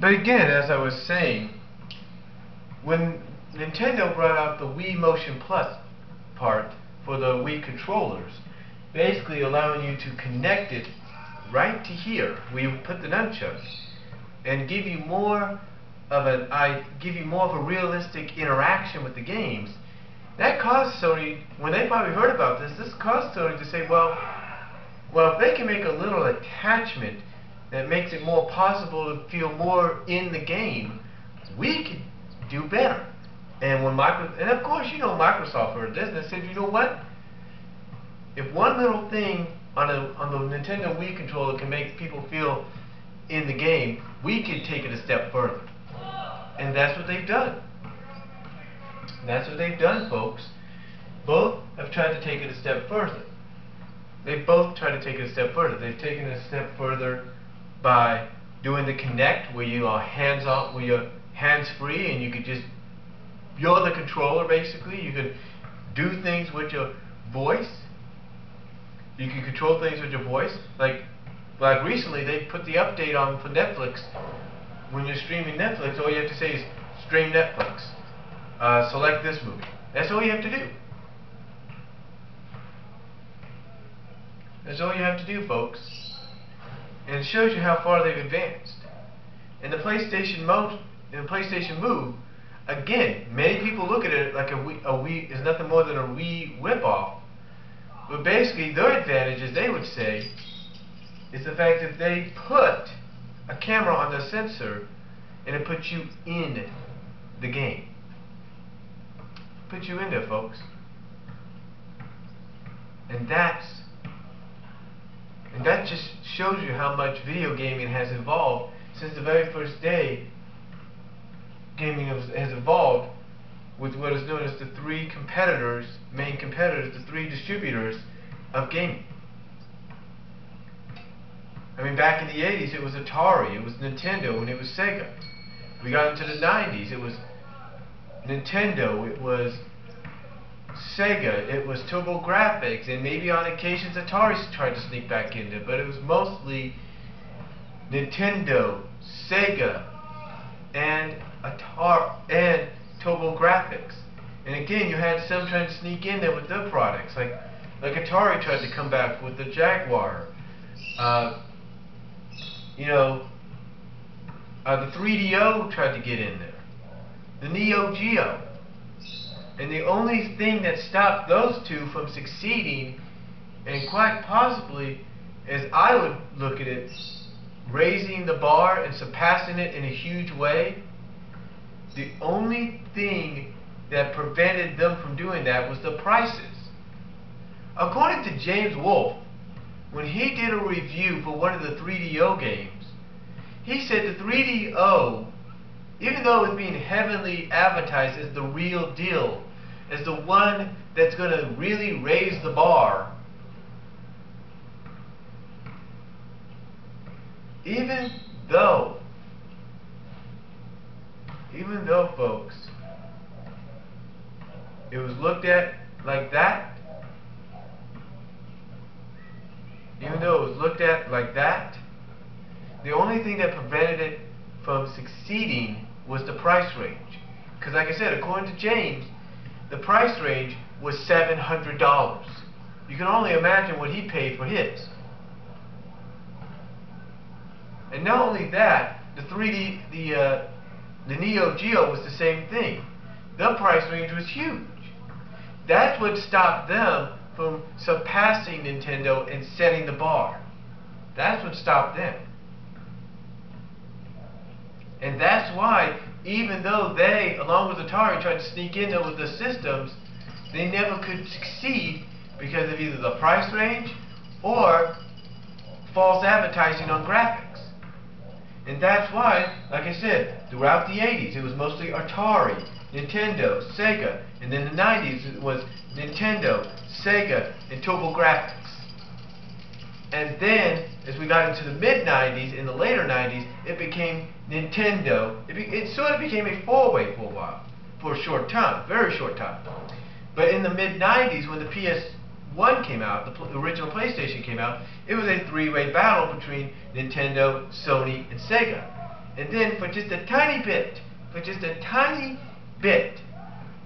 But again, as I was saying, when Nintendo brought out the Wii Motion Plus part for the Wii controllers, basically allowing you to connect it right to here, where you put the nunchucks, and give you more of a realistic interaction with the games. That caused Sony, when they probably heard about this caused Sony to say, well, if they can make a little attachment that makes it more possible to feel more in the game, we could do better. And of course, you know, Microsoft heard this and they said, you know what? If one little thing on the Nintendo Wii controller can make people feel in the game, we could take it a step further. And that's what they've done. That's what they've done, folks. Both have tried to take it a step further. They've both tried to take it a step further. They've taken it a step further by doing the Kinect, where you are hands-on, where you're hands-free, and you could just, you're the controller basically. You can do things with your voice. You can control things with your voice. Like recently, they put the update on for Netflix. When you're streaming Netflix, all you have to say is stream Netflix. Select this movie. That's all you have to do. That's all you have to do, folks. And it shows you how far they've advanced. And the PlayStation Move, again, many people look at it like a Wii is nothing more than a Wii ripoff. But basically, their advantage, as they would say, is the fact that they put a camera on the sensor and it puts you in the game. Put you in there, folks. And that just shows you how much video gaming has evolved since the very first day. Gaming has evolved with what is known as the three competitors, main competitors, the three distributors of gaming. I mean, back in the 80s it was Atari, it was Nintendo, and it was Sega. We got into the 90s, it was Nintendo, it was Sega, it was TurboGrafx, and maybe on occasions Atari tried to sneak back in there, but it was mostly Nintendo, Sega, and Atari and TurboGrafx. And again, you had some trying to sneak in there with their products, like Atari tried to come back with the Jaguar. The 3DO tried to get in there, the Neo Geo. And the only thing that stopped those two from succeeding, and quite possibly, as I would look at it, raising the bar and surpassing it in a huge way, the only thing that prevented them from doing that was the prices. According to James Wolfe, when he did a review for one of the 3DO games, he said the 3DO, even though it was being heavily advertised as the real deal, as the one that's going to really raise the bar, even though folks, it was looked at like that, the only thing that prevented it from succeeding was the price range. Because like I said, according to James, the price range was $700. You can only imagine what he paid for his. And not only that, the Neo Geo was the same thing. The price range was huge. That's what stopped them from surpassing Nintendo and setting the bar. That's what stopped them. And that's why, even though they, along with Atari, tried to sneak in there with the systems, they never could succeed because of either the price range or false advertising on graphics. And that's why, like I said, throughout the 80s it was mostly Atari, Nintendo, Sega, and then the 90s it was Nintendo, Sega, and TurboGrafx. And then, as we got into the mid-90s, in the later 90s, it became Nintendo. It sort of became a four-way for a while, for a short time, very short time. But in the mid-90s, when the PS1 came out, the original PlayStation came out, it was a three-way battle between Nintendo, Sony, and Sega. And then for just a tiny bit,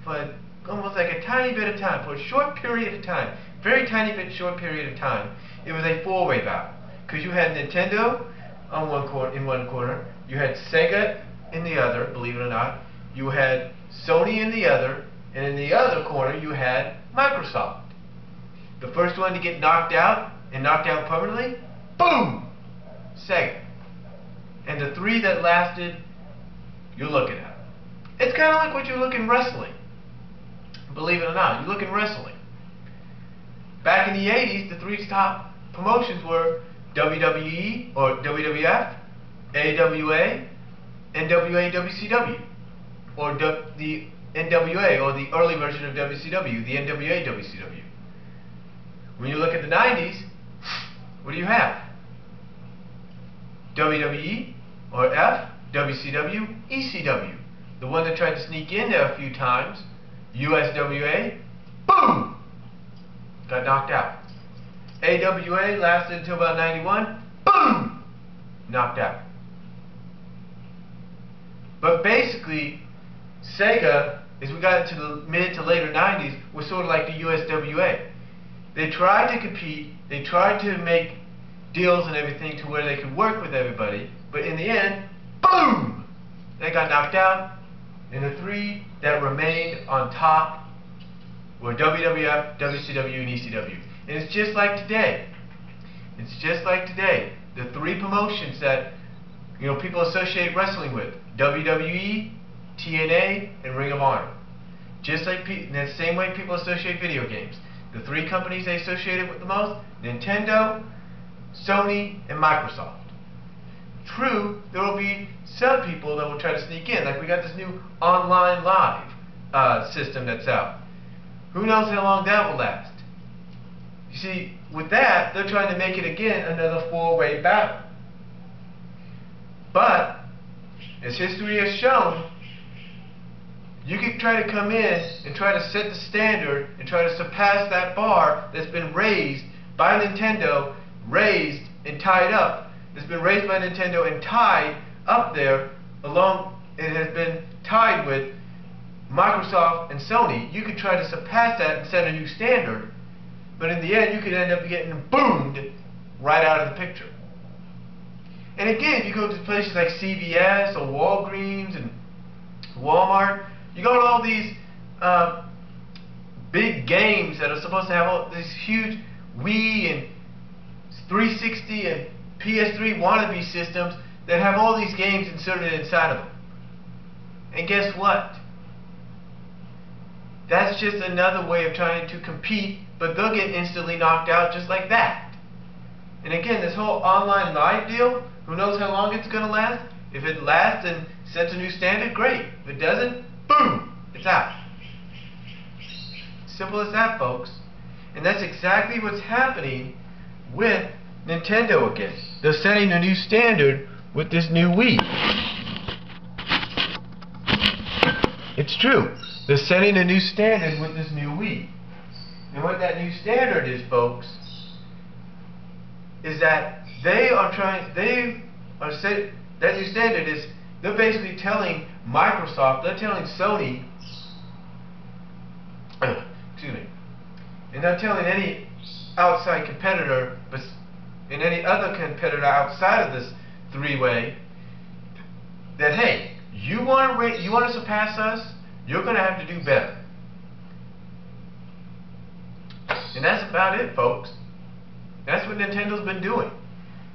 for almost like a tiny bit of time, for a short period of time, very tiny bit short period of time, it was a four-way battle. Because you had Nintendo on in one corner, you had Sega in the other, believe it or not, you had Sony in the other, and in the other corner you had Microsoft. The first one to get knocked out, and knocked out permanently, boom! Sega. And the three that lasted, you're looking at. It's kind of like what you look in wrestling. Believe it or not, you look in wrestling. Back in the 80s, the three top promotions were WWE or WWF, AWA, NWA, WCW, or the NWA, or the early version of WCW, the NWA, WCW. When you look at the 90s, what do you have? WWE or F, WCW, ECW. The one that tried to sneak in there a few times, USWA, boom! Got knocked out. AWA lasted until about 91, boom! Knocked out. But basically, Sega, as we got into the mid to later 90s, was sort of like the USWA. They tried to compete, they tried to make deals and everything to where they could work with everybody, but in the end, boom! They got knocked out, and the three that remained on top were WWF, WCW, and ECW. And it's just like today. It's just like today. The three promotions that people associate wrestling with: WWE, TNA, and Ring of Honor. Just like in the same way people associate video games. The three companies they associated with the most: Nintendo, Sony, and Microsoft. True, there will be some people that will try to sneak in, like we got this new online live system that's out. Who knows how long that will last? You see, with that, they're trying to make it again another four-way battle. But, as history has shown, you can try to come in and try to set the standard and try to surpass that bar that's been raised by Nintendo, raised and tied up. It's been raised by Nintendo and tied up there along, it has been tied with Microsoft and Sony. You could try to surpass that and set a new standard, but in the end you could end up getting boomed right out of the picture. And again, if you go to places like CVS or Walgreens and Walmart, you go to all these big games that are supposed to have all these huge Wii and 360 and PS3 wannabe systems that have all these games inserted inside of them. And guess what? That's just another way of trying to compete, but they'll get instantly knocked out just like that. And again, this whole online live deal, who knows how long it's going to last? If it lasts and sets a new standard, great. If it doesn't, boom, it's out. Simple as that, folks. And that's exactly what's happening with Nintendo again. They're setting a new standard with this new Wii. It's true. They're setting a new standard with this new Wii. And what that new standard is, folks, is that that new standard is, they're basically telling Microsoft, they're telling Sony, excuse me, and they're telling any outside competitor, and any other competitor outside of this three-way, that hey, you want to surpass us, you're going to have to do better. And that's about it, folks. That's what Nintendo's been doing.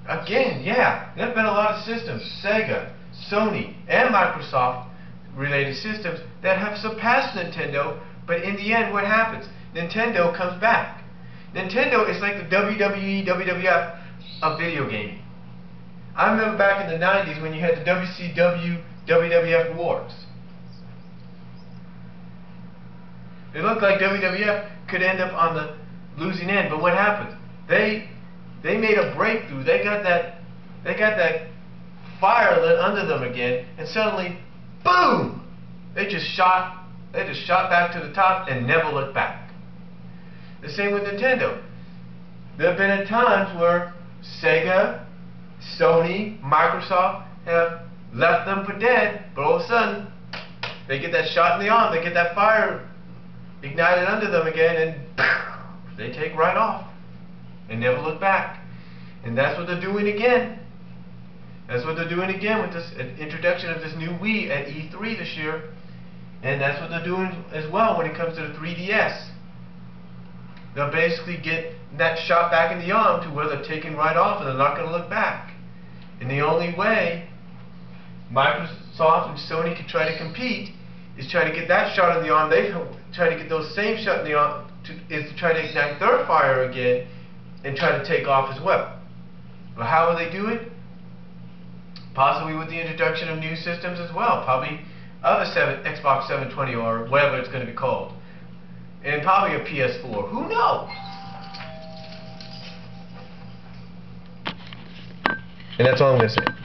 Again, yeah, there have been a lot of systems, Sega, Sony, and Microsoft related systems that have surpassed Nintendo, but in the end, what happens? Nintendo comes back. Nintendo is like the WWE, WWF of video gaming. I remember back in the 90s when you had the WCW, WWF wars. It looked like WWF could end up on the losing end, but what happened? They made a breakthrough. They got that fire lit under them again, and suddenly, boom! They just shot back to the top and never looked back. The same with Nintendo. There have been times where Sega, Sony, Microsoft have left them for dead, but all of a sudden, they get that shot in the arm, they get that fire ignited under them again, and they take right off and never look back. And that's what they're doing again. That's what they're doing again with this introduction of this new Wii at E3 this year. And that's what they're doing as well when it comes to the 3DS. They'll basically get that shot back in the arm to where they're taking right off and they're not going to look back. And the only way Microsoft and Sony can try to compete is try to get that shot in the arm. They try to get those same shot in the arm is to try to ignite their fire again and try to take off as well. But how will they do it? Possibly with the introduction of new systems as well. Probably of a Xbox 720 or whatever it's going to be called. And probably a PS4. Who knows? And that's all I'm going to say.